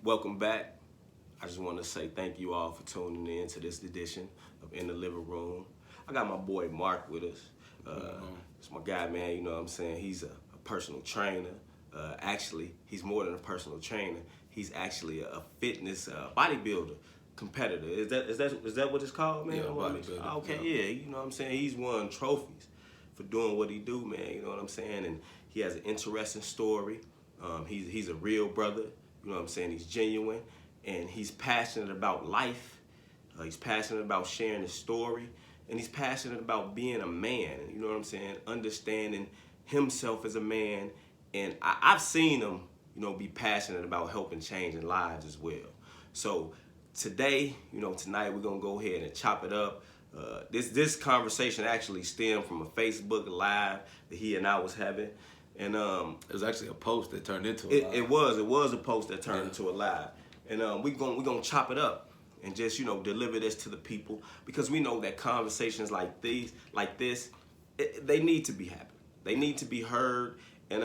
Welcome back. I just want to say thank you all for tuning in to this edition of In the Living Room. I got my boy Marc with us. It's my guy, man. You know what I'm saying? He's a personal trainer. Actually, he's more than a personal trainer. He's actually a fitness bodybuilder competitor. Is that what it's called, man? Yeah, bodybuilder. Okay, yeah. You know what I'm saying? He's won trophies for doing what he do, man. You know what I'm saying? And he has an interesting story. He's a real brother. You know what I'm saying? He's genuine, and he's passionate about life. He's passionate about sharing his story, and he's passionate about being a man. You know what I'm saying? Understanding himself as a man, and I've seen him, be passionate about helping changing lives as well. So today, tonight we're gonna go ahead and chop it up. This conversation actually stemmed from a Facebook Live that he and I was having. And it was actually a post that turned into a live. It was a post that turned into a live. And we're gonna chop it up and just deliver this to the people, because we know that conversations like this, they need to be happening. They need to be heard. And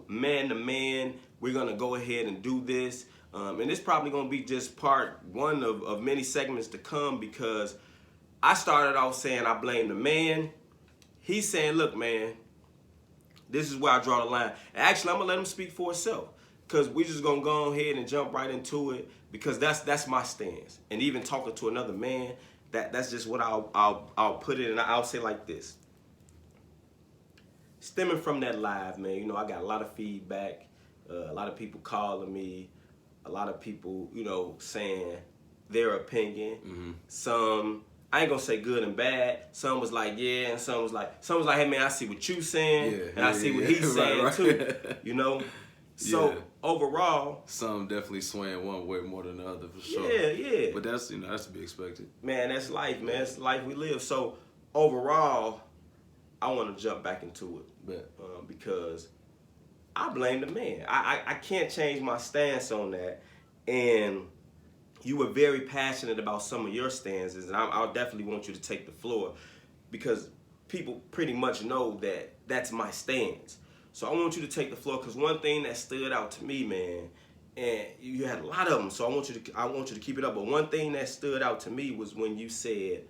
man to man, we're gonna go ahead and do this. And it's probably gonna be just part one of many segments to come, because I started off saying I blame the man. He's saying, look, man, this is where I draw the line. And actually, I'm gonna let him speak for himself, because we just gonna go ahead and jump right into it, because that's my stance. And even talking to another man, that's just what I'll put it, and I'll say like this. Stemming from that live, man, I got a lot of feedback, a lot of people calling me, a lot of people, saying their opinion. Mm-hmm. Some, I ain't gonna say good and bad. Some was like, yeah, and some was like, hey man, I see what you saying, and I see what he's saying right. too. So overall, some definitely swaying one way more than the other for sure. Yeah. But that's that's to be expected. Man, that's life, man. It's life we live. So overall, I want to jump back into it, because I blame the man. I can't change my stance on that, and you were very passionate about some of your stances, and I'll definitely want you to take the floor, because people pretty much know that that's my stance. So I want you to take the floor, because one thing that stood out to me, man, and you had a lot of them, so I want you to keep it up. But one thing that stood out to me was when you said,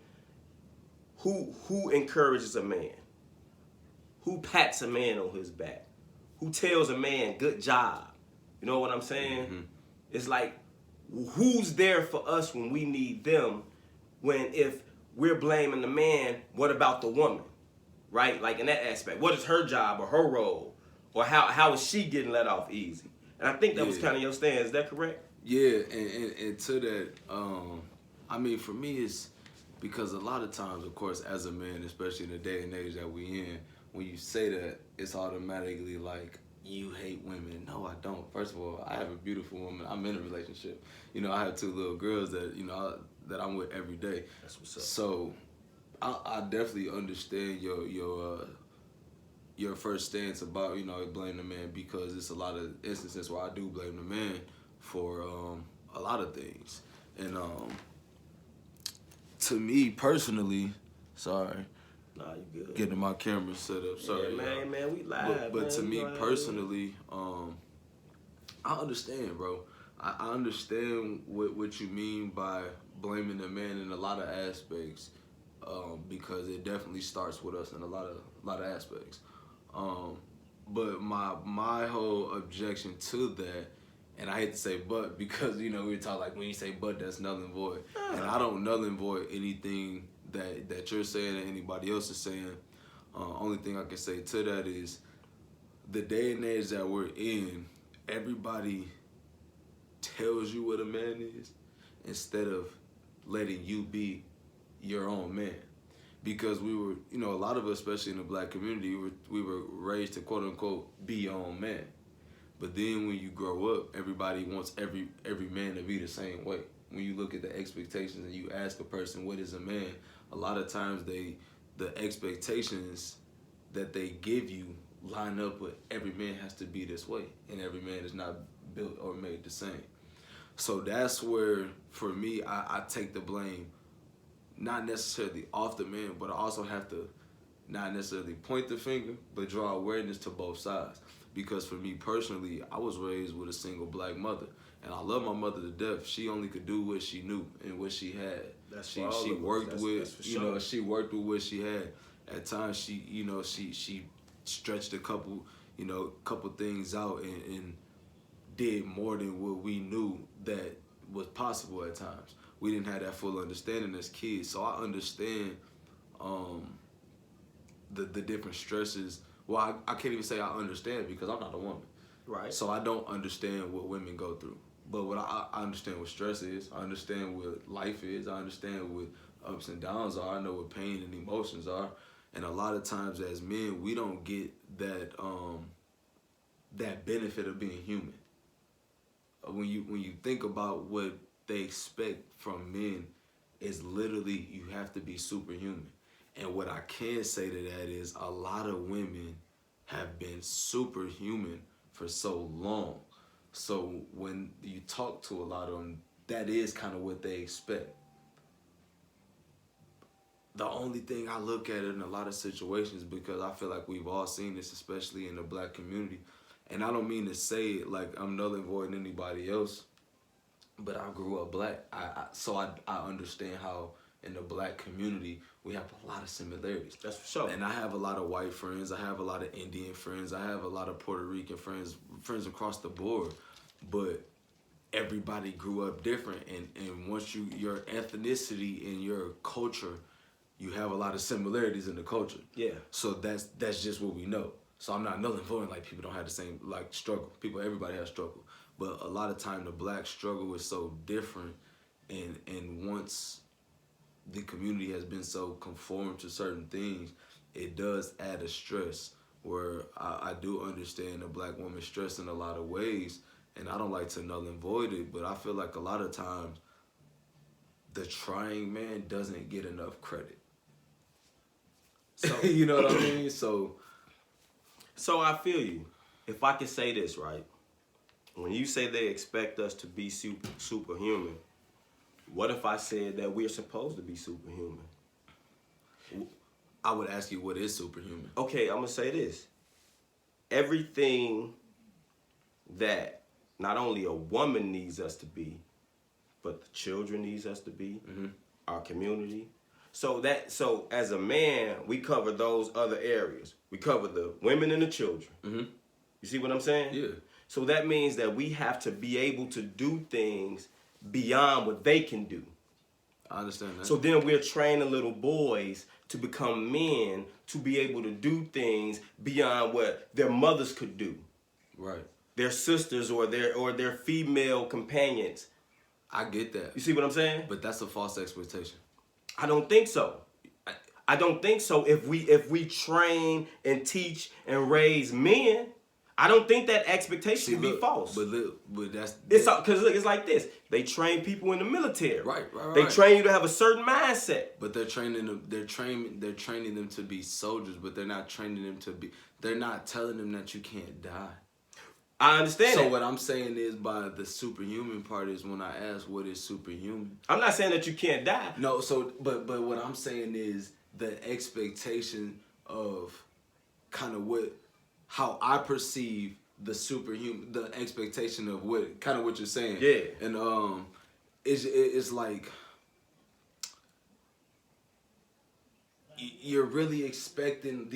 who encourages a man? Who pats a man on his back? Who tells a man good job? You know what I'm saying? Mm-hmm. It's like, who's there for us when we need them? When if we're blaming the man, what about the woman? Right? Like in that aspect, what is her job or her role? Or how is she getting let off easy? And I think that was kind of your stance. Is that correct? Yeah, and to that, I mean, for me, it's because a lot of times, of course, as a man, especially in the day and age that we in, when you say that, it's automatically like, you hate women. No, I don't. First of all, I have a beautiful woman. I'm in a relationship. I have 2 little girls that, that I'm with every day. That's what's up. So I definitely understand your first stance about, blame the man, because it's a lot of instances where I do blame the man for a lot of things. And to me personally, sorry. Nah, you good. Getting my camera set up. Sorry, yeah, man, we live. But to me personally, I understand, bro. I understand what you mean by blaming the man in a lot of aspects, because it definitely starts with us in a lot of aspects. But my whole objection to that, and I hate to say but, because we talk like when you say but, that's null and void, and I don't null and void anything that you're saying and anybody else is saying. Only thing I can say to that is, the day and age that we're in, everybody tells you what a man is instead of letting you be your own man. Because we were, a lot of us, especially in the black community, we were raised to quote unquote be your own man. But then when you grow up, everybody wants every man to be the same way. When you look at the expectations and you ask a person what is a man, a lot of times the expectations that they give you line up with every man has to be this way, and every man is not built or made the same. So that's where, for me, I take the blame, not necessarily off the man, but I also have to not necessarily point the finger, but draw awareness to both sides. because for me personally, I was raised with a single black mother, and I love my mother to death. She only could do what she knew and what she had. She worked with, you know, she worked with what she had. At times, she stretched a couple things out and did more than what we knew that was possible at times. We didn't have that full understanding as kids, so I understand the different stresses. Well, I can't even say I understand because I'm not a woman. Right. So I don't understand what women go through. But what I understand what stress is. I understand what life is. I understand what ups and downs are. I know what pain and emotions are. And a lot of times as men, we don't get that that benefit of being human. When you think about what they expect from men, it's literally you have to be superhuman. And what I can say to that is a lot of women have been superhuman for so long. So when you talk to a lot of them, that is kind of what they expect. The only thing I look at in a lot of situations, because I feel like we've all seen this, especially in the black community, and I don't mean to say it like I'm null and void anybody else, but I grew up black, so I understand how in the black community we have a lot of similarities. That's for sure. And I have a lot of white friends, I have a lot of Indian friends, I have a lot of Puerto Rican friends across the board, but everybody grew up different, and once your ethnicity and your culture, you have a lot of similarities in the culture. Yeah. So that's just what we know. So I'm not null and void like people don't have the same like struggle. Everybody has struggle. But a lot of time the black struggle is so different, and once the community has been so conformed to certain things, it does add a stress where I do understand a black woman stress in a lot of ways, and I don't like to null and void it, but I feel like a lot of times the trying man doesn't get enough credit. So you know what I mean? So I feel you. If I can say this, right? When you say they expect us to be superhuman, what if I said that we're supposed to be superhuman? I would ask you, what is superhuman? Okay, I'm going to say this. Everything that not only a woman needs us to be, but the children needs us to be, our community. So as a man, we cover those other areas. We cover the women and the children. You see what I'm saying? Yeah. So that means that we have to be able to do things beyond what they can do. I understand that. So then we're training little boys to become men to be able to do things beyond what their mothers could do. Right. Their sisters or their female companions. I get that. You see what I'm saying? But that's a false expectation. I don't think so. I don't think so. If we train and teach and raise men, I don't think that expectation can be false. But that's because look, it's like this. They train people in the military. Right. They train you to have a certain mindset. But they're training them. They're training them to be soldiers. But they're not training them to be. They're not telling them that you can't die. I understand. So what I'm saying is, by the superhuman part is when I ask what is superhuman. I'm not saying that you can't die. No. So but what I'm saying is the expectation of kind of how I perceive the superhuman, the expectation of what you're saying. Yeah. And it's like you're really expecting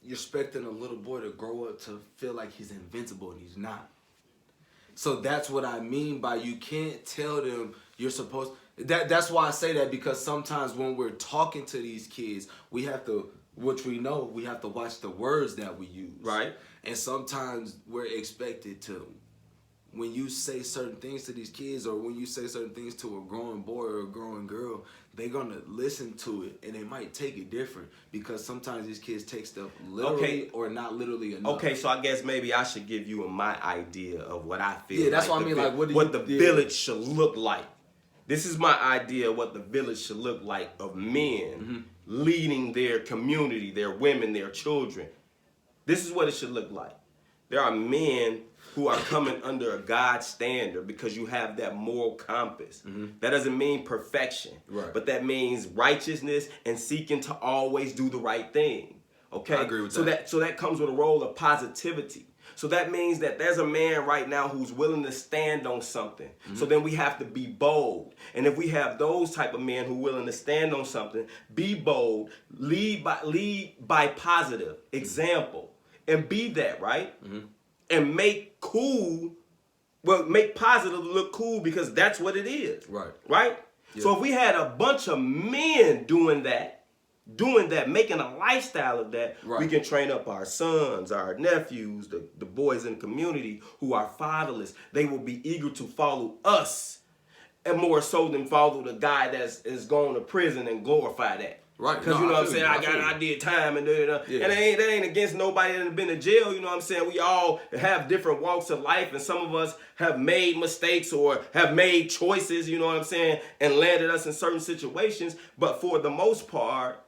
you're expecting a little boy to grow up to feel like he's invincible, and he's not. So that's what I mean by you can't tell them you're supposed. That's why I say that, because sometimes when we're talking to these kids, we have to. Which we know, we have to watch the words that we use. Right. And sometimes we're expected to, when you say certain things to these kids, or when you say certain things to a growing boy or a growing girl, they're going to listen to it, and they might take it different, because sometimes these kids take stuff literally or not literally enough. Okay, so I guess maybe I should give you my idea of what I feel. Yeah, that's what I mean. Like, what the village should look like. This is my idea of what the village should look like, of men leading their community, their women, their children. This is what it should look like. There are men who are coming under a God standard because you have that moral compass. That doesn't mean perfection, right, but that means righteousness and seeking to always do the right thing. Okay? I agree with that. So that comes with a role of positivity. So that means that there's a man right now who's willing to stand on something. So then we have to be bold. And if we have those type of men who are willing to stand on something, be bold, lead by positive example, and be that, right? And make positive look cool, because that's what it is. Right? Yeah. So if we had a bunch of men doing that, making a lifestyle of that, we can train up our sons, our nephews, the boys in the community who are fatherless. They will be eager to follow us, and more so than follow the guy that's going to prison and glorify that. Right. Because you know what I'm saying, I did time and that ain't against nobody that has been in jail. You know what I'm saying? We all have different walks of life, and some of us have made mistakes or have made choices, you know what I'm saying, and landed us in certain situations. But for the most part,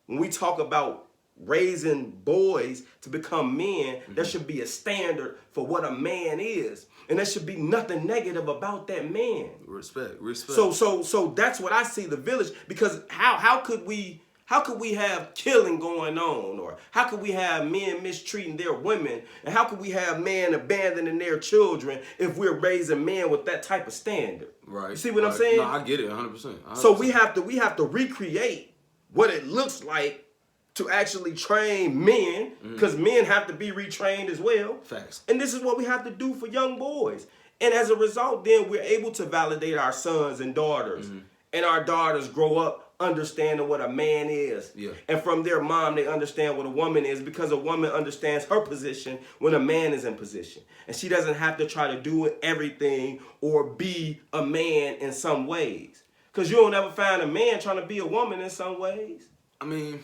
when we talk about raising boys to become men, there should be a standard for what a man is. And there should be nothing negative about that man. Respect. So that's what I see the village, because how could we have killing going on, or how could we have men mistreating their women, and how could we have men abandoning their children if we're raising men with that type of standard? Right. You see what I'm saying? No, I get it 100%. So we have to recreate what it looks like to actually train men, because men have to be retrained as well. Facts. And this is what we have to do for young boys. And as a result, then we're able to validate our sons and daughters. And our daughters grow up understanding what a man is. Yeah. And from their mom, they understand what a woman is, because a woman understands her position when a man is in position. And she doesn't have to try to do everything or be a man in some ways. Because you don't ever find a man trying to be a woman in some ways. I mean,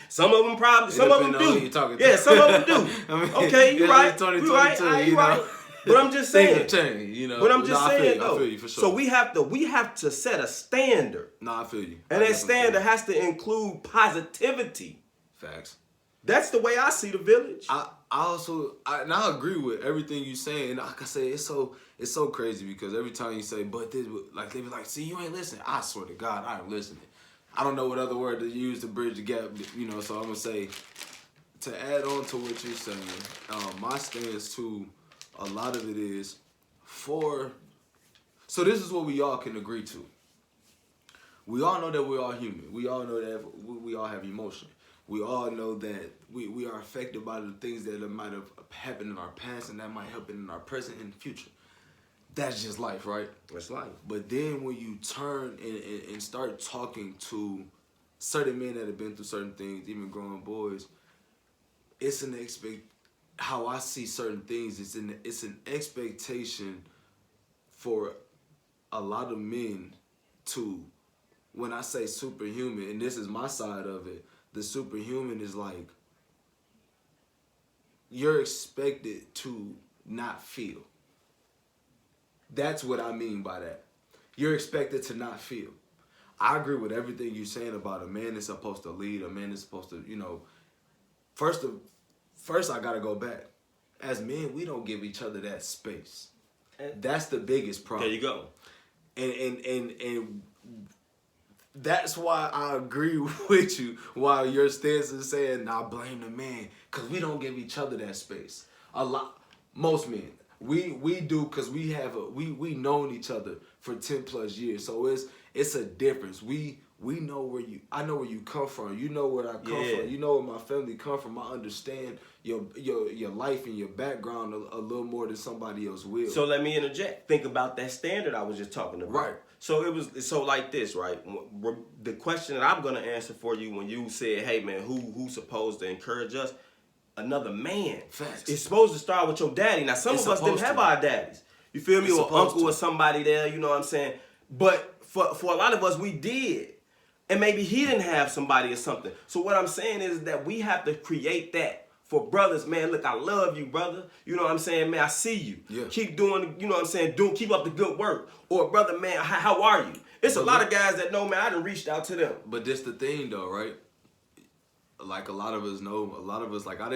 some of them probably, some of them do. Yeah, some of them do. I mean, okay, you're right. You right. You know? But I'm just saying. Things have changed, you know. But I'm just saying, though. I feel you for sure. So we have to set a standard. No, I feel you. And that standard has to include positivity. Facts. That's the way I see the village. I agree with everything you're saying. And like I say, it's so crazy, because every time you say, but this, like, they be like, see, you ain't listening. I swear to God, I am listening. I don't know what other word to use to bridge the gap, you know, so I'm going to say, to add on to what you're saying, my stance to a lot of it is so this is what we all can agree to. We all know that we're all human. We all know that we all have emotion. We all know that we are affected by the things that might have happened in our past, and that might happen in our present and future. That's just life, right? That's life. But then when you turn and start talking to certain men that have been through certain things, even growing boys, it's how I see certain things, it's an expectation for a lot of men to, when I say superhuman, and this is my side of it, the superhuman is like, you're expected to not feel. That's what I mean by that. You're expected to not feel. I agree with everything you're saying about a man is supposed to lead, a man is supposed to, you know, first I gotta go back. As men, we don't give each other that space. That's the biggest problem. There you go. And that's why I agree with you, while your stance is saying, nah, blame the man, because we don't give each other that space. Most men. We do, because we known each other for 10 plus years. So it's a difference. We know I know where you come from. You know where I come from. You know where my family come from. I understand your life and your background a little more than somebody else will. So let me interject. Think about that standard I was just talking about. Right. So so like this, right? The question that I'm gonna answer for you when you said, "Hey man, who's supposed to encourage us?" Another man. Facts. It's supposed to start with your daddy. Now some of us didn't have our daddies. You feel me? Or uncle or somebody there. You know what I'm saying? But for a lot of us, we did. And maybe he didn't have somebody or something. So what I'm saying is that we have to create that for brothers, man. Look, I love you, brother. You know what I'm saying, man? I see you. Yeah. Keep doing, you know what I'm saying? Keep up the good work. Or, brother, man, how are you? It's a lot of guys that know, man, I done reached out to them. But this the thing, though, right? Like, a lot of us know, like, I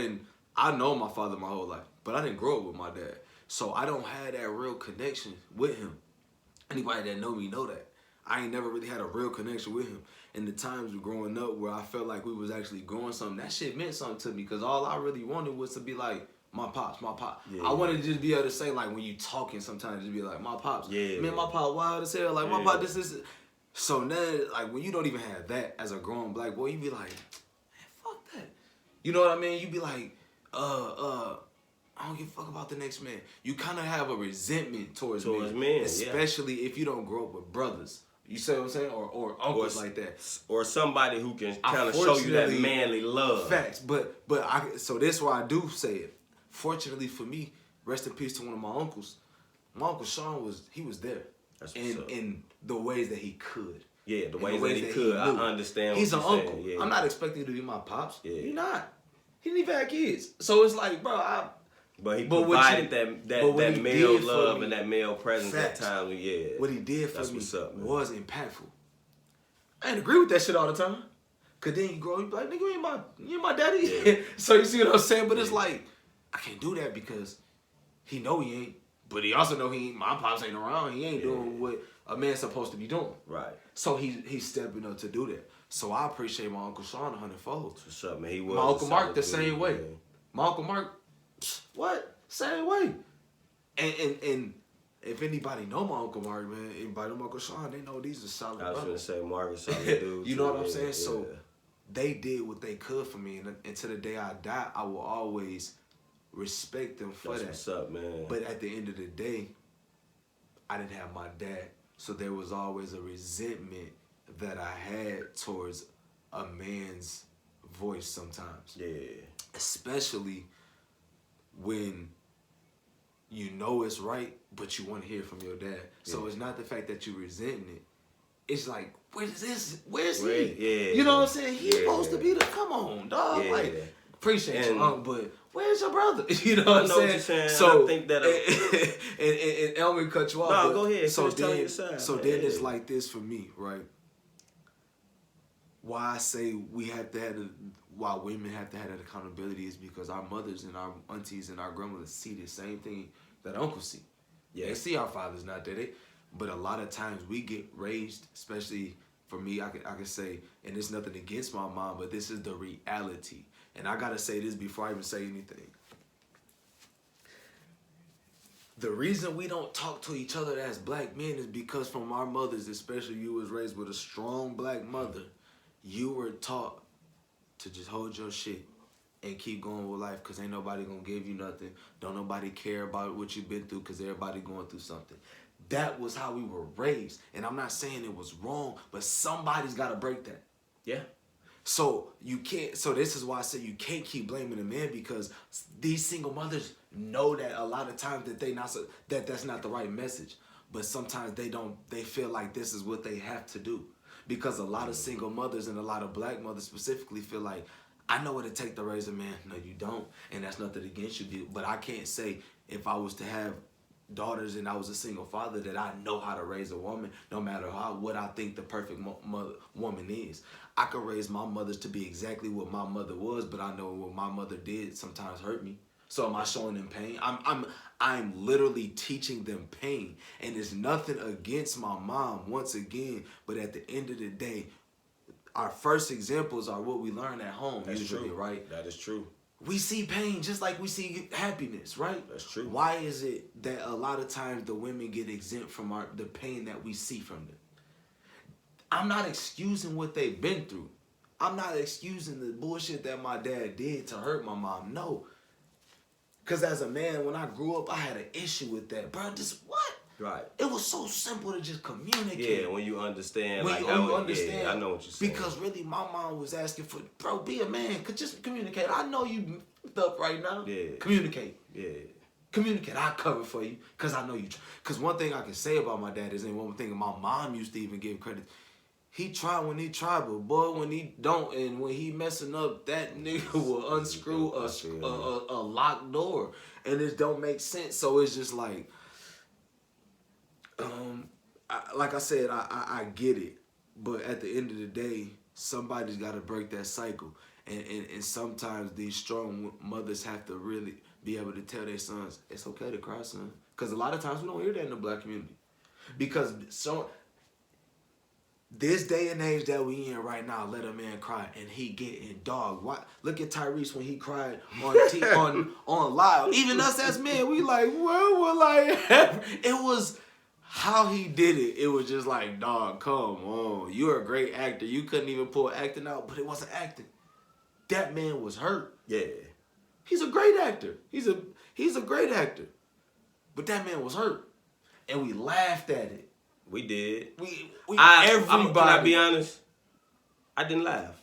know my father my whole life, but I didn't grow up with my dad. So I don't have that real connection with him. Anybody that know me know that. I ain't never really had a real connection with him. And the times growing up where I felt like we was actually growing something, that shit meant something to me, because all I really wanted was to be like, my pops, my pop. Yeah. I wanted to just be able to say, like, when you talking sometimes, just be like, my pops. Yeah. Man, my pop wild as hell. Like, my pop, this is... So now, like, when you don't even have that as a grown black boy, you be like, man, fuck that. You know what I mean? You be like, I don't give a fuck about the next man. You kind of have a resentment towards men. Especially if you don't grow up with brothers. You see what I'm saying? Or uncles like that. Or somebody who can kind of show you that manly love. Facts. So that's why I do say it. Fortunately for me, rest in peace to one of my uncles. My Uncle Sean was there. In the ways that he could. Yeah, the ways that he could. I understand He's what you're saying. uncle. Yeah. I'm not expecting you to be my pops. Yeah. You're not. He didn't even have kids. So it's like, bro, But he provided that male love and that male presence at times. Yeah. What he did for me was impactful. I didn't agree with that shit all the time. Cause then you grow, you be like, nigga, you ain't my daddy. Yeah. So you see what I'm saying? But it's like, I can't do that because he know he ain't. But he also know he ain't, my pops ain't around. He ain't doing what a man's supposed to be doing. Right. So he's stepping up to do that. So I appreciate my Uncle Sean 100-fold. What's up, man? He was my Uncle Marc the same way. Man. My Uncle Marc, what? Same way. And if anybody know my Uncle Marc, man, anybody know my Uncle Sean, they know these are solid brothers. I was gonna say Marc is solid dude. You know what I'm saying? Yeah. So they did what they could for me, and until the day I die, I will always respect them for that. What's up, man? But at the end of the day, I didn't have my dad, so there was always a resentment that I had towards a man's voice sometimes. Yeah. Especially when you know it's right, but you want to hear from your dad. So it's not the fact that you're resenting it. It's like, where's he? Yeah. You know what I'm saying? He's supposed to be the, come on, dog. Yeah. Like, appreciate you, but where's your brother? You know what I'm saying? So I think that and Elmer cut you off. No, go ahead. So then it's like this for me, right? Why I say why women have to have that accountability is because our mothers and our aunties and our grandmothers see the same thing that uncles see. Yeah. They see our fathers not that but a lot of times we get raised, especially for me, I can say, and it's nothing against my mom, but this is the reality. And I gotta say this before I even say anything. The reason we don't talk to each other as black men is because from our mothers, especially you was raised with a strong black mother, you were taught to just hold your shit and keep going with life because ain't nobody gonna give you nothing. Don't nobody care about what you've been through because everybody going through something. That was how we were raised. And I'm not saying it was wrong, but somebody's got to break that. Yeah. So you can't, so this is why I say you can't keep blaming the man because these single mothers know that a lot of times that that's not the right message. But sometimes they feel like this is what they have to do. Because a lot of single mothers and a lot of black mothers specifically feel like, I know what it takes to raise a man. No, you don't. And that's nothing against you. But I can't say if I was to have daughters and I was a single father that I know how to raise a woman no matter what I think the perfect woman is. I could raise my mothers to be exactly what my mother was, but I know what my mother did sometimes hurt me. So am I showing them pain? I'm literally teaching them pain. And it's nothing against my mom, once again, but at the end of the day, our first examples are what we learn at home. That's usually, true. Right? That is true. We see pain just like we see happiness, right? That's true. Why is it that a lot of times the women get exempt from the pain that we see from them? I'm not excusing what they've been through. I'm not excusing the bullshit that my dad did to hurt my mom. No. Because as a man, when I grew up, I had an issue with that. Bro, just what? Right. It was so simple to just communicate. Yeah, when you understand. When you understand. Yeah, I know what you're saying. Because really, my mom was asking for, bro, be a man. Could just communicate. I know you f***ed up right now. Yeah. Communicate. Yeah. Communicate. I'll cover for you. Because I know you. Because one thing I can say about my dad is, and one thing my mom used to even give credit, he tried when he tried, but boy, when he don't, and when he messing up, that nigga will unscrew a locked door. And it don't make sense. So it's just like, like I said, I get it. But at the end of the day, somebody's got to break that cycle. And sometimes these strong mothers have to really be able to tell their sons, it's okay to cry, son. Because a lot of times we don't hear that in the black community. Because This day and age that we in right now, let a man cry and he getting dog. Why? Look at Tyrese when he cried on live. Even us as men, we like, well, we're like, it was how he did it. It was just like, dog, come on. You're a great actor. You couldn't even pull acting out, but it wasn't acting. That man was hurt. Yeah. He's a great actor. He's a great actor. But that man was hurt. And we laughed at it. We did. Everybody. Can I be honest? I didn't laugh.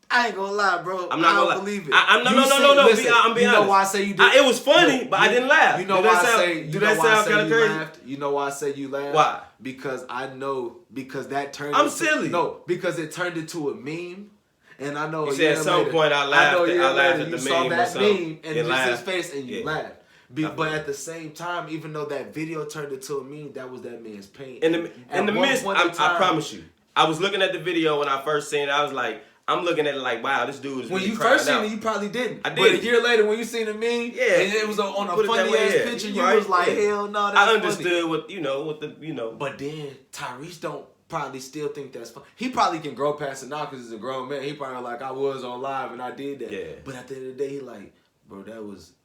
I ain't gonna lie, bro. I'm not gonna believe it. No. I'm being honest. You know why I say you did? It was funny, but I didn't laugh. You know why I say do that sound kind of crazy? Laughed? You know why I say you laughed? Why? Because I know that turned. I'm silly. No, because it turned into a meme. And I know you said at some point I laughed at the meme or something. That meme and just his face and you laughed. But Okay. at the same time, even though that video turned into a meme, that was that man's pain. In the midst, I promise you, I was looking at the video when I first seen it. I was like, I'm looking at it like, wow, this dude is when really you crying first seen out. it, you probably didn't. I did. But a year later, when you seen the meme, and it was on a funny ass picture, you was like, hell no, that's I understood funny. But then Tyrese don't probably still think that's fun. He probably can grow past it now because he's a grown man. He probably like, I was on live and I did that. Yeah. But at the end of the day, he like, bro,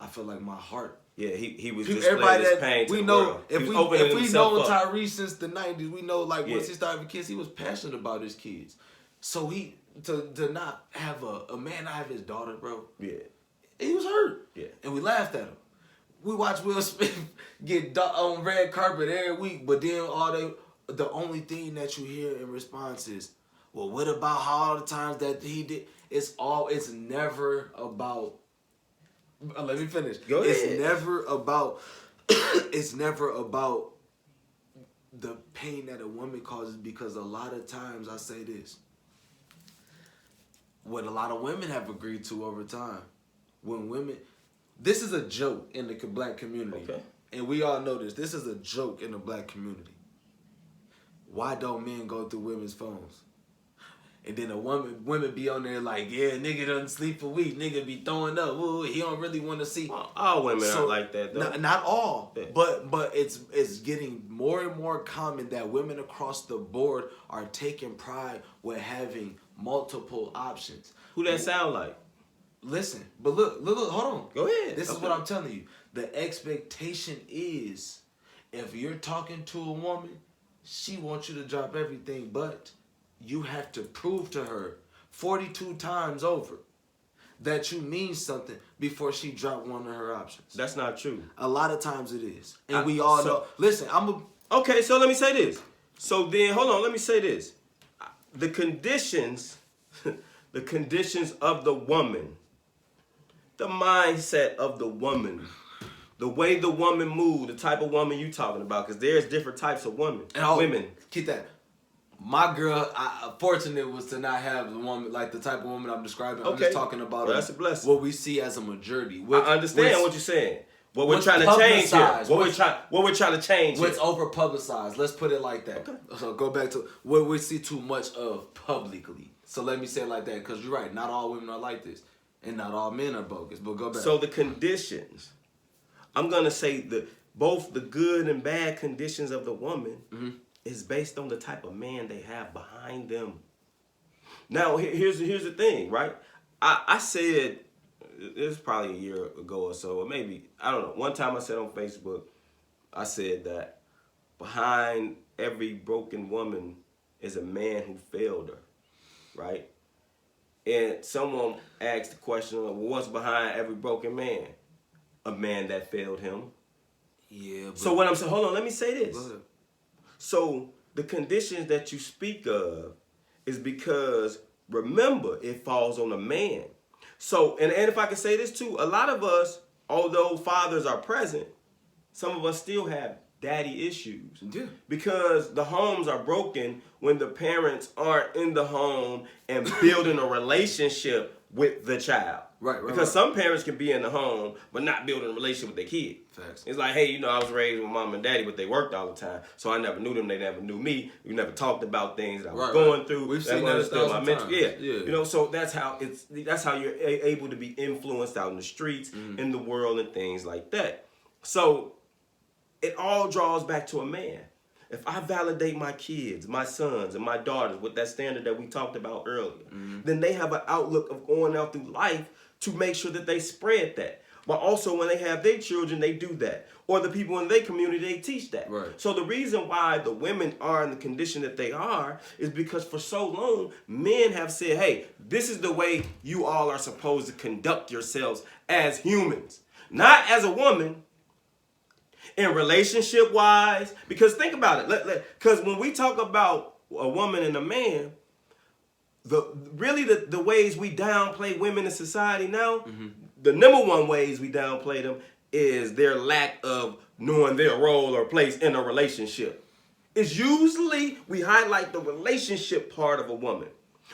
I feel like my heart. Yeah, he was displaying his pain to we the know world. if we know Tyrese since the 90s, we know like once he started with kids, he was passionate about his kids. So he to not have a man not have his daughter, bro. Yeah. He was hurt. Yeah. And we laughed at him. We watched Will Smith get on red carpet every week, but then the only thing that you hear in response is, well, what about all the times that he did? It's never about. Let me finish. Go ahead. It's never about the pain that a woman causes, because a lot of times I say this. What a lot of women have agreed to over time, this is a joke in the black community. Okay. And we all know this. This is a joke in the black community. Why don't men go through women's phones? And then women be on there like, yeah, nigga doesn't sleep for weeks. Nigga be throwing up. Ooh, he don't really want to see. All women are like that, though. Not all, yeah. but it's getting more and more common that women across the board are taking pride with having multiple options. Who that sound like? Listen, but look, hold on. Go ahead. This is what I'm telling you. The expectation is, if you're talking to a woman, she wants you to drop everything, but you have to prove to her 42 times over that you mean something before she drop one of her options. That's not true. A lot of times it is. And we all know. Listen, Okay, so let me say this. So then, hold on, let me say this. The conditions of the woman, the mindset of the woman, the way the woman moves, the type of woman you talking about, because there's different types of women. Keep that. My girl, fortunate was to not have the woman, like the type of woman I'm describing. I'm just talking about that's a blessing. What we see as a majority. I understand what you're saying. What we're trying to change here. What we're trying to change. What's over publicized? Let's put it like that. Okay. So go back to what we see too much of publicly. So let me say it like that, because you're right. Not all women are like this, and not all men are bogus. But go back. So the conditions, I'm gonna say both the good and bad conditions of the woman. Mm-hmm. Is based on the type of man they have behind them. Now, here's the thing, right? I said, it was probably a year ago or so, or maybe, I don't know. One time I said on Facebook, I said that behind every broken woman is a man who failed her, right? And someone asked the question, well, what's behind every broken man? A man that failed him. Yeah. But so what I'm saying, hold on, let me say this. So the conditions that you speak of is because, remember, it falls on a man. So, and if I can say this too, a lot of us, although fathers are present, some of us still have daddy issues. Yeah. Because the homes are broken when the parents aren't in the home and building a relationship with the child. Right. Because some parents can be in the home but not building a relationship with their kid. Facts. It's like, hey, I was raised with mom and daddy, but they worked all the time. So I never knew them. They never knew me. We never talked about things that I was going through. We've seen that 1,000 times. Yeah. So that's how you're able to be influenced out in the streets, in the world, and things like that. So it all draws back to a man. if I validate my kids, my sons and my daughters with that standard that we talked about earlier, then they have an outlook of going out through life to make sure that they spread that. But also when they have their children, they do that. Or the people in their community, they teach that. Right. So the reason why the women are in the condition that they are is because for so long, men have said, hey, this is the way you all are supposed to conduct yourselves as humans. Not as a woman, in relationship wise, because think about it. Because when we talk about a woman and a man, the ways we downplay women in society now, the number one ways we downplay them is their lack of knowing their role or place in a relationship. It's usually we highlight the relationship part of a woman,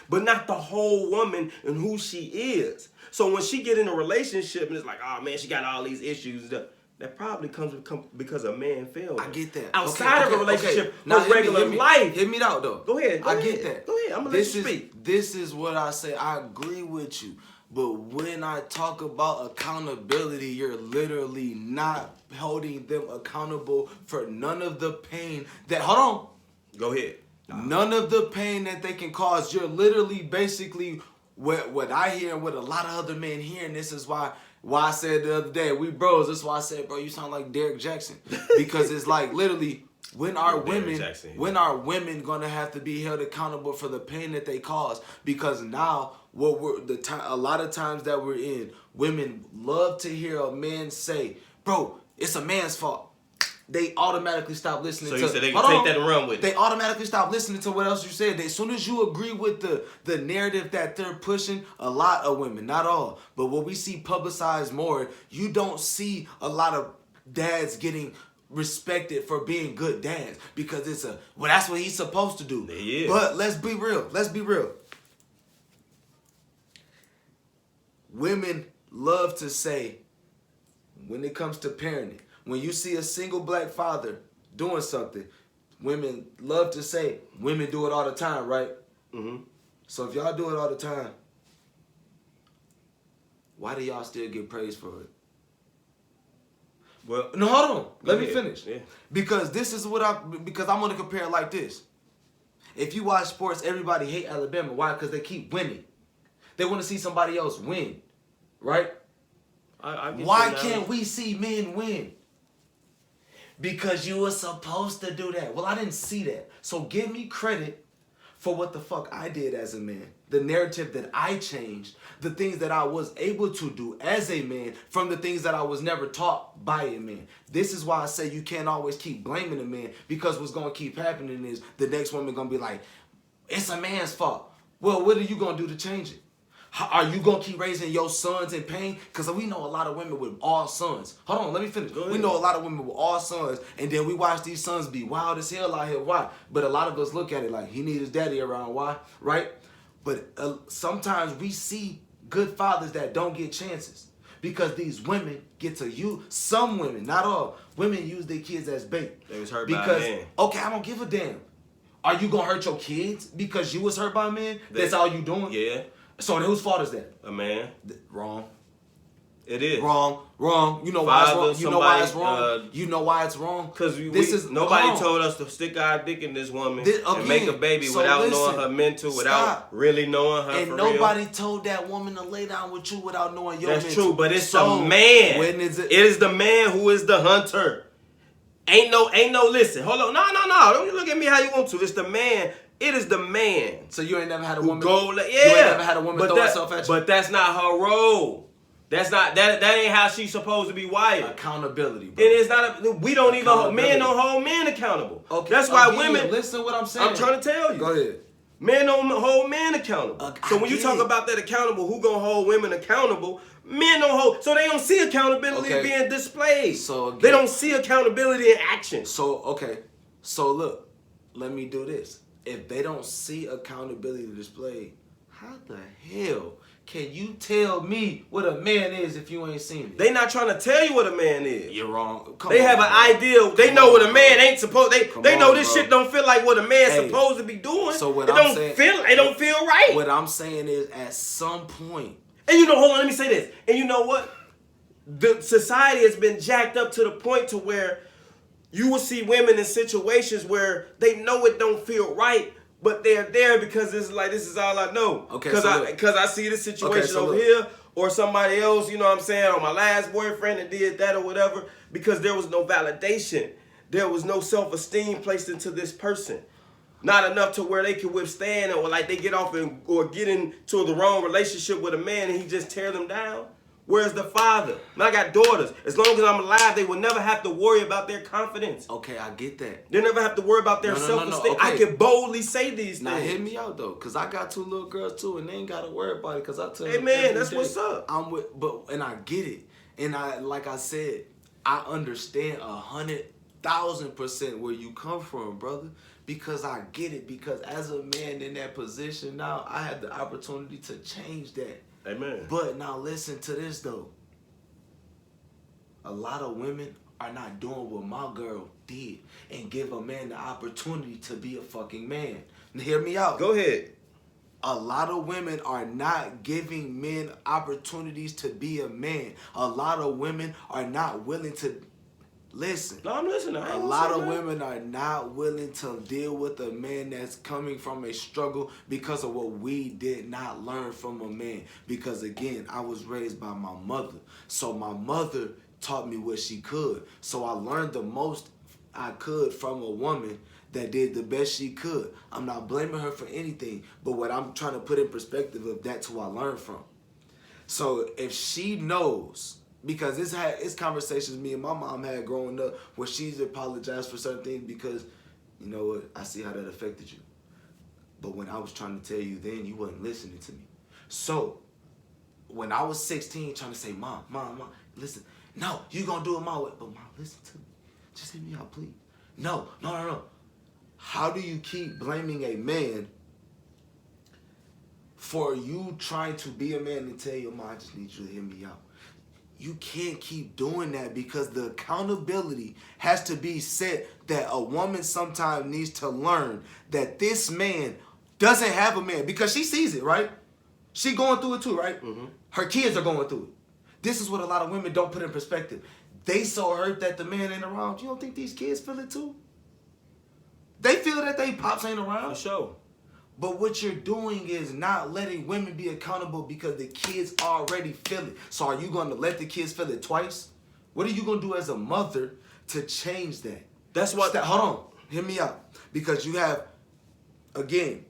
but not the whole woman and who she is. So when she get in a relationship and it's like, oh man, she got all these issues, that probably comes because a man failed her. I get that. Outside of a relationship, Now, her regular life. Hit me out though. Go ahead. I get that. Go ahead. I'm gonna let you speak. This is what I say. I agree with you. But when I talk about accountability, you're literally not holding them accountable for none of the pain that. Hold on. Go ahead. None of the pain that they can cause. You're literally basically what I hear and what a lot of other men hear, and this is why I said the other day, we bros, that's why I said, bro, you sound like Derek Jackson. Because it's like literally when are women gonna have to be held accountable for the pain that they cause? Because now a lot of times that we're in, women love to hear a man say, bro, it's a man's fault. They automatically stop listening to. So you said they can take that and run with it. They automatically stop listening to what else you said. As soon as you agree with the narrative that they're pushing, a lot of women, not all, but what we see publicized more, you don't see a lot of dads getting respected for being good dads because that's what he's supposed to do. He is. But let's be real. Women love to say, when it comes to parenting, when you see a single black father doing something, women love to say, women do it all the time, right? Mm-hmm. So if y'all do it all the time, why do y'all still get praised for it? Well, no, hold on. Let me finish. Yeah. Because I'm going to compare it like this. If you watch sports, everybody hate Alabama. Why? Because they keep winning. They want to see somebody else win, right? Why can't we see men win? Because you were supposed to do that. Well, I didn't see that. So give me credit for what the fuck I did as a man. The narrative that I changed. The things that I was able to do as a man from the things that I was never taught by a man. This is why I say you can't always keep blaming a man, because what's going to keep happening is the next woman going to be like, it's a man's fault. Well, what are you going to do to change it? Are you going to keep raising your sons in pain? Because we know a lot of women with all sons. Hold on, let me finish. We know a lot of women with all sons, and then we watch these sons be wild as hell out here. Why? But a lot of us look at it like, he need his daddy around. Why? Right? But sometimes we see good fathers that don't get chances because these women get to use, some women, not all, women use their kids as bait. They was hurt by a man. Okay, I don't give a damn. Are you going to hurt your kids because you was hurt by a man? That's all you doing? Yeah. So whose fault is that? A man. Wrong. It is. Wrong. You know why it's wrong? You know why it's wrong? Because nobody told us to stick our dick in this woman and make a baby without knowing her mental, without really knowing her. And nobody told that woman to lay down with you without knowing your mental. That's true, but it's the man. When is it? It is the man who is the hunter. Ain't no. Listen, hold on. No. Don't you look at me how you want to. It's the man. It is the man. So you ain't never had a woman. You ain't never had a woman throw herself at you. But that's not her role. That's not that ain't how she's supposed to be wired. Accountability, bro. It is not. Men don't hold men accountable. Okay. That's why women. Listen to what I'm saying. I'm trying to tell you. Go ahead. Men don't hold men accountable. So when you talk about that accountable, who gonna hold women accountable? Men don't hold. So they don't see accountability being displayed. So again, they don't see accountability in action. So So look, let me do this. If they don't see accountability displayed, how the hell can you tell me what a man is if you ain't seen it? They not trying to tell you what a man is. You're wrong. They have an idea. They know what a man ain't supposed. They know this shit don't feel like what a man's supposed to be doing. So what I'm saying, it don't feel right. What I'm saying is, at some point, and hold on, let me say this. And you know what? The society has been jacked up to the point to where You will see women in situations where they know it don't feel right, but they're there because it's like, this is all I know. Okay, Because I see the situation over here, or somebody else, you know what I'm saying, or my last boyfriend that did that or whatever, because there was no validation. There was no self-esteem placed into this person. Not enough to where they can withstand, or like they get off or get into the wrong relationship with a man and he just tear them down. Where's the father? And I got daughters. As long as I'm alive, they will never have to worry about their confidence. Okay, I get that. They never have to worry about their self-esteem. Okay. I can boldly say these things. Now, hear me out, though, because I got 2 little girls, too, and they ain't got to worry about it, because I tell them, hey, man, that's what's up. And I get it. And like I said, I understand 100,000% where you come from, brother, because I get it. Because as a man in that position now, I had the opportunity to change that. Amen. But now listen to this, though. A lot of women are not doing what my girl did and give a man the opportunity to be a fucking man. Now, hear me out. Go ahead. A lot of women are not giving men opportunities to be a man. A lot of women are not willing to listen. No, I'm listening. A lot of women are not willing to deal with a man that's coming from a struggle because of what we did not learn from a man. Because again, I was raised by my mother. So my mother taught me what she could. So I learned the most I could from a woman that did the best she could. I'm not blaming her for anything, but what I'm trying to put in perspective of, that's who I learned from. So if she knows, because it's conversations me and my mom had growing up where she's apologized for certain things because, you know what, I see how that affected you. But when I was trying to tell you then, you wasn't listening to me. So when I was 16 trying to say, Mom, listen, no, you gonna do it my way. But Mom, listen to me. Just hear me out, please. No. How do you keep blaming a man for you trying to be a man and tell your mom, I just need you to hear me out? You can't keep doing that because the accountability has to be set that a woman sometimes needs to learn that this man doesn't have a man because she sees it, right? She going through it too, right? Mm-hmm. Her kids are going through it. This is what a lot of women don't put in perspective. They so hurt that the man ain't around. You don't think these kids feel it too? They feel that they pops ain't around. For sure. But what you're doing is not letting women be accountable because the kids already feel it. So are you going to let the kids feel it twice? What are you going to do as a mother to change that? That's what... Hold on. Hear me out. Because you have, again,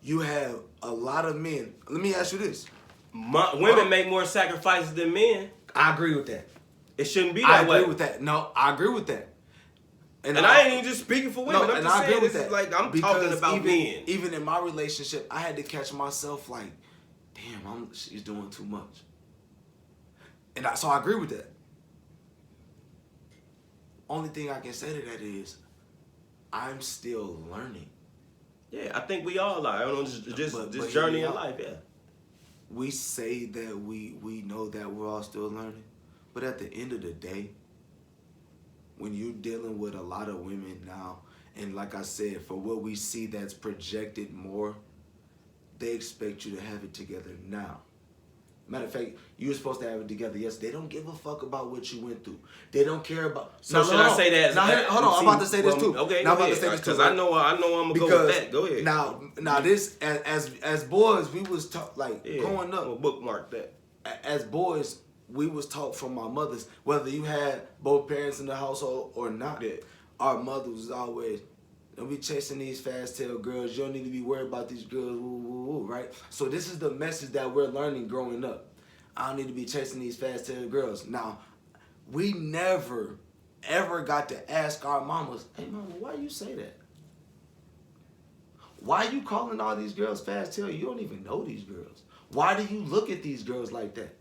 you have a lot of men. Let me ask you this. Women make more sacrifices than men. I agree with that. It shouldn't be that way. I agree with that. No, I agree with that. And I ain't even just speaking for women. I'm just saying this is like, I'm talking about men. Even in my relationship, I had to catch myself like, damn, she's doing too much. And so I agree with that. Only thing I can say to that is, I'm still learning. Yeah, I think we all are. I don't know, just journey in life, yeah. We say that we know that we're all still learning. But at the end of the day, when you're dealing with a lot of women now, and like I said, for what we see that's projected more, they expect you to have it together now. Matter of fact, you were supposed to have it together yesterday. They don't give a fuck about what you went through. They don't care about... So should I say that? Hold on, I'm about to say this too. Okay, now I'm about to say this too. Because I know I'm going to go with that. Go ahead. Now this, as boys, we was taught, growing up... We'll bookmark that. As boys... We was taught from our mothers, whether you had both parents in the household or not, our mother was always, don't be chasing these fast-tailed girls. You don't need to be worried about these girls, woo, woo, woo, right? So this is the message that we're learning growing up. I don't need to be chasing these fast-tailed girls. Now, we never, ever got to ask our mamas, hey, mama, why you say that? Why you calling all these girls fast-tailed? You don't even know these girls. Why do you look at these girls like that?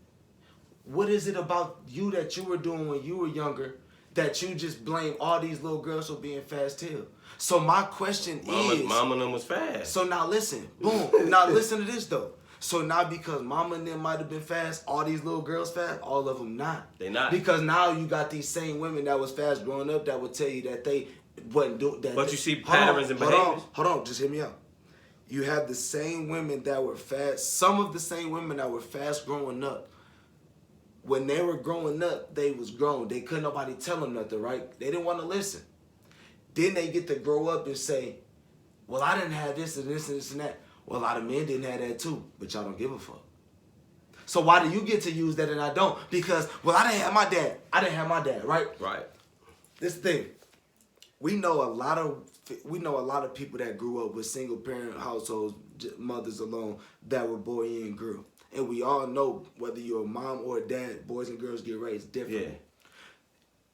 What is it about you that you were doing when you were younger that you just blame all these little girls for being fast-tailed? So my question is... Mama and them was fast. So now listen. Boom. Now listen to this, though. So now because mama and them might have been fast, all these little girls fast, all of them not. They not. Because now you got these same women that was fast growing up that would tell you that they wasn't doing that. But you see patterns and behaviors. Hold on. Just hear me out. You have the same women that were fast. Some of the same women that were fast growing up. When they were growing up, they was grown. They couldn't nobody tell them nothing, right? They didn't want to listen. Then they get to grow up and say, well, I didn't have this and this and this and that. Well, a lot of men didn't have that too, but y'all don't give a fuck. So why do you get to use that and I don't? Because, well, I didn't have my dad. I didn't have my dad, right? Right. This thing, we know a lot of people that grew up with single parent households, mothers alone, that were boy and girl. And we all know whether you're a mom or a dad, boys and girls get raised differently. Yeah.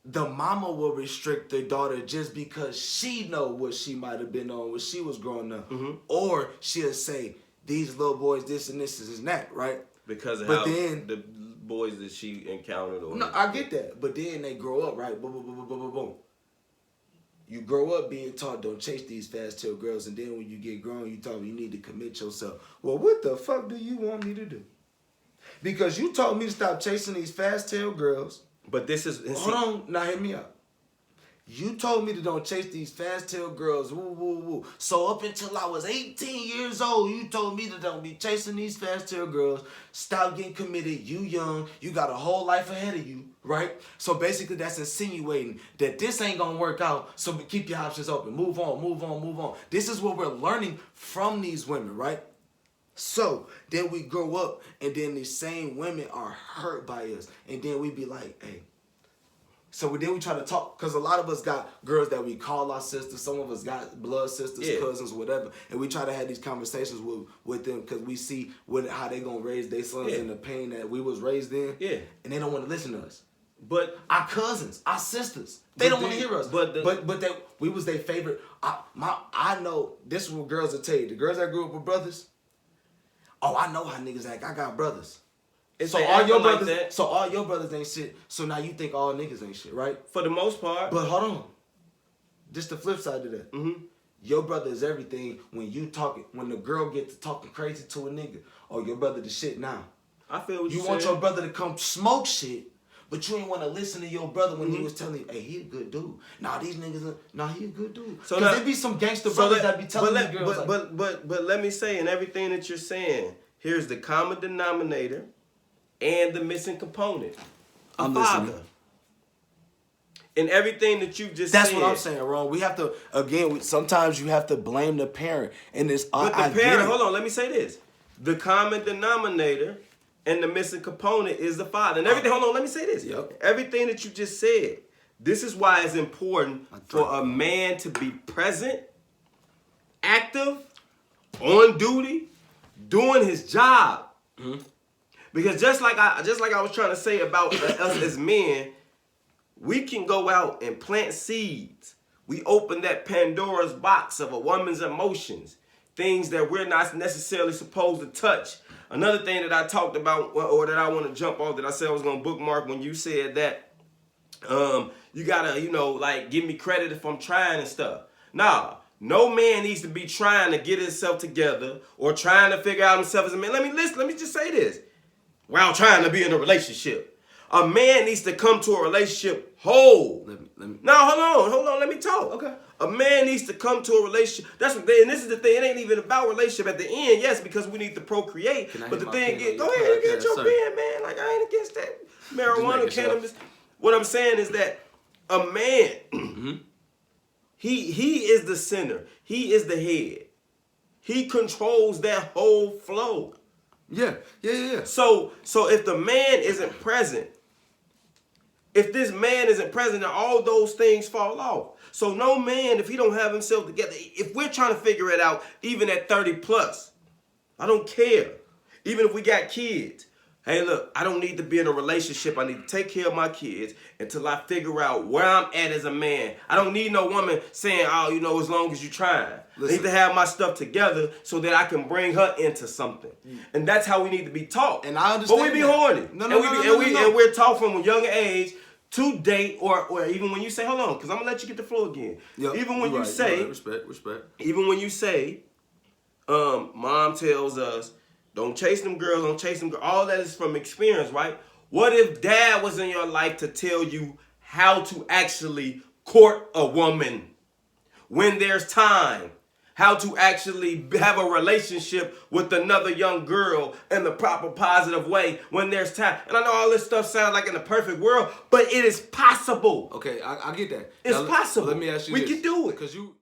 The mama will restrict their daughter just because she know what she might have been on when she was growing up. Mm-hmm. Or she'll say, these little boys this and this and that, right? Because of but how then, the boys that she encountered. Or no, I get that. But then they grow up, right? Boom, boom, boom, boom, boom, boom, boom. You grow up being taught don't chase these fast-tailed girls, and then when you get grown, you taught you need to commit yourself. Well, what the fuck do you want me to do? Because you told me to stop chasing these fast-tailed girls. But this is... Hold on, now hear me out. You told me to don't chase these fast-tailed girls, woo, woo, woo. So up until I was 18 years old, you told me to don't be chasing these fast-tailed girls. Stop getting committed. You young. You got a whole life ahead of you, right? So basically that's insinuating that this ain't going to work out, so keep your options open. Move on, move on, move on. This is what we're learning from these women, right? So then we grow up, and then these same women are hurt by us. And then we be like, hey. So then we try to talk, because a lot of us got girls that we call our sisters. Some of us got blood sisters, cousins, whatever. And we try to have these conversations with them because we see how they going to raise their sons in the pain that we was raised in. Yeah. And they don't want to listen to us. But our cousins, our sisters, they don't want to hear us. But we was their favorite. I know, this is what girls will tell you. The girls that grew up with brothers, oh, I know how niggas act. I got brothers. So all your brothers, all your brothers ain't shit. So now you think all niggas ain't shit, right? For the most part. But hold on, just the flip side of that. Mm-hmm. Your brother is everything when you talking. When the girl gets to talking crazy to a nigga, oh, your brother the shit now. I feel what you want your brother to come smoke shit, but you ain't want to listen to your brother when he was telling you, hey, he a good dude. Nah, these niggas, he a good dude. So there be some gangster brothers that be telling these girls. But let me say, in everything that you're saying, here's the common denominator. And the missing component, a father. And everything that you just said. That's what I'm saying, Ron. We have to, again, sometimes you have to blame the parent. And it's, but the parent, hold on, let me say this. The common denominator and the missing component is the father. And everything, hold on, let me say this. Yep. Everything that you just said, this is why it's important for a man to be present, active, on duty, doing his job. Mm-hmm. Because just like I was trying to say about us as men, we can go out and plant seeds. We open that Pandora's box of a woman's emotions, things that we're not necessarily supposed to touch. Another thing that I talked about, or that I want to jump off, that I said I was going to bookmark when you said that you got to, give me credit if I'm trying and stuff. Nah, no man needs to be trying to get himself together or trying to figure out himself as a man. Let me just say this. While trying to be in a relationship, a man needs to come to a relationship whole. No, hold on. Let me talk. Okay. A man needs to come to a relationship. That's what and this is the thing. It ain't even about relationship at the end. Yes, because we need to procreate. But the thing is, go ahead and get your pen, man. Like I ain't against that marijuana, cannabis. What I'm saying is that a man, he is the center. He is the head. He controls that whole flow. Yeah. So if the man isn't present, if this man isn't present, then all those things fall off. So no man, if he don't have himself together, if we're trying to figure it out, even at 30 plus, I don't care. Even if we got kids. Hey, look, I don't need to be in a relationship. I need to take care of my kids until I figure out where I'm at as a man. I don't need no woman saying, as long as you're trying. I need to have my stuff together so that I can bring her into something. And that's how we need to be taught. And I understand. But we be horny. And we're taught from a young age to date, or even when you say, hold on, because I'm going to let you get the floor again. Yep, even when you say, respect. Even when you say, mom tells us, don't chase them girls, all that is from experience, right? What if dad was in your life to tell you how to actually court a woman when there's time? how to actually have a relationship with another young girl in the proper positive way when there's time. And I know all this stuff sounds like in a perfect world, but it is possible. Okay, I get that. It's possible. Let me ask you we this. can do it. Because you